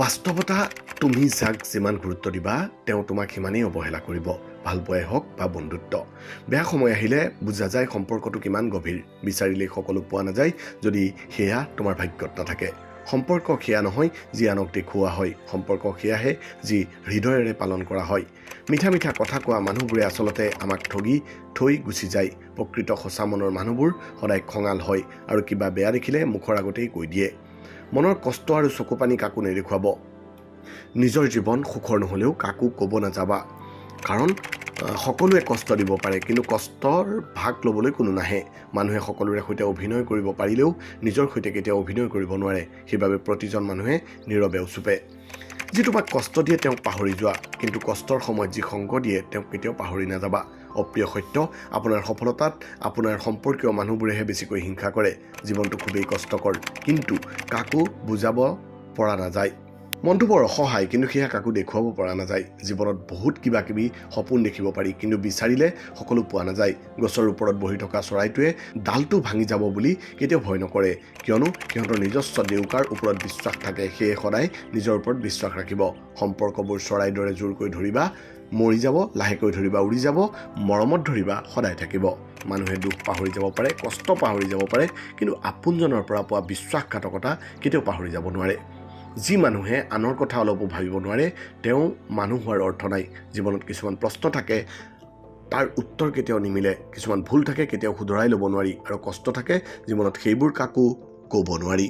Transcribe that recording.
বাস্তৱতা তুমি যাক যিমান গুৰুত্ব দিবা তেওঁ তোমাক সিমানেই অৱহেলা কৰিব, ভাল পোৱাই হওক বা বন্ধুত্ব। বেয়া সময় আহিলে বুজা যায় সম্পৰ্কটো কিমান গভীৰ। বিচাৰিলেই সকলো পোৱা নাযায় যদি সেয়া তোমাৰ ভাগ্যত নাথাকে। সম্পৰ্ক সেয়া নহয় যি আনক দেখুওৱা হয়, সম্পৰ্ক সেয়াহে যি হৃদয়েৰে পালন কৰা হয়। মিঠা মিঠা কথা কোৱা মানুহবোৰে আচলতে আমাক ঠগি থৈ গুচি যায়। প্ৰকৃত সঁচা মনৰ মানুহবোৰ সদায় খঙাল হয় আৰু কিবা বেয়া দেখিলে মুখৰ আগতেই কৈ দিয়ে। মনৰ কষ্ট আৰু চকু পানী কাকো নেদেখুৱাব। নিজৰ জীৱন সুখৰ নহ'লেও কাকো ক'ব নাযাবা, কাৰণ সকলোৱে কষ্ট দিব পাৰে, কিন্তু কষ্টৰ ভাগ ল'বলৈ কোনো নাহে। মানুহে সকলোৰে সৈতে অভিনয় কৰিব পাৰিলেও নিজৰ সৈতে কেতিয়াও অভিনয় কৰিব নোৱাৰে। সেইবাবে প্ৰতিজন মানুহে নীৰৱে উচুপে। যি তোমাক কষ্ট দিয়ে তেওঁক পাহৰি যোৱা, কিন্তু কষ্টৰ সময়ত যি সংগ দিয়ে তেওঁক কেতিয়াও পাহৰি নাযাবা। অপ্ৰিয় সত্য, আপোনাৰ সফলতাত আপোনাৰ সম্পৰ্কীয় মানুহবোৰেহে বেছিকৈ হিংসা কৰে। জীৱনটো খুবেই কষ্টকৰ, কিন্তু কাকো বুজাব পৰা নাযায়। মনটো বৰ অসহায়, কিন্তু সেয়া কাকো দেখুৱাব পৰা নাযায়। জীৱনত বহুত কিবা কিবি সপোন দেখিব পাৰি, কিন্তু বিচাৰিলে সকলো পোৱা নাযায়। গছৰ ওপৰত বহি থকা চৰাইটোৱে ডালটো ভাঙি যাব বুলি কেতিয়াও ভয় নকৰে, কিয়নো সিহঁতৰ নিজস্ব ডেউকাৰ ওপৰত বিশ্বাস থাকে। সেয়ে সদায় নিজৰ ওপৰত বিশ্বাস ৰাখিব। সম্পৰ্কবোৰ চৰাইৰ দৰে জোৰকৈ ধৰিবা, মৰি যাব, লাহেকৈ ধৰিবা উৰি যাব, মৰমত ধৰিবা সদায় থাকিব। মানুহে দুখ পাহৰি যাব পাৰে, কষ্ট পাহৰি যাব পাৰে, কিন্তু আপোনজনৰ পৰা পোৱা বিশ্বাসঘাতকতা কেতিয়াও পাহৰি যাব নোৱাৰে। যি মানুহে আনৰ কথা অলপো ভাবিব নোৱাৰে তেওঁ মানুহ হোৱাৰ অৰ্থ নাই। জীৱনত কিছুমান প্ৰশ্ন থাকে, তাৰ উত্তৰ কেতিয়াও নিমিলে। কিছুমান ভুল থাকে, কেতিয়াও শুধৰাই ল'ব নোৱাৰি। আৰু কষ্ট থাকে জীৱনত, সেইবোৰ কাকো ক'ব নোৱাৰি।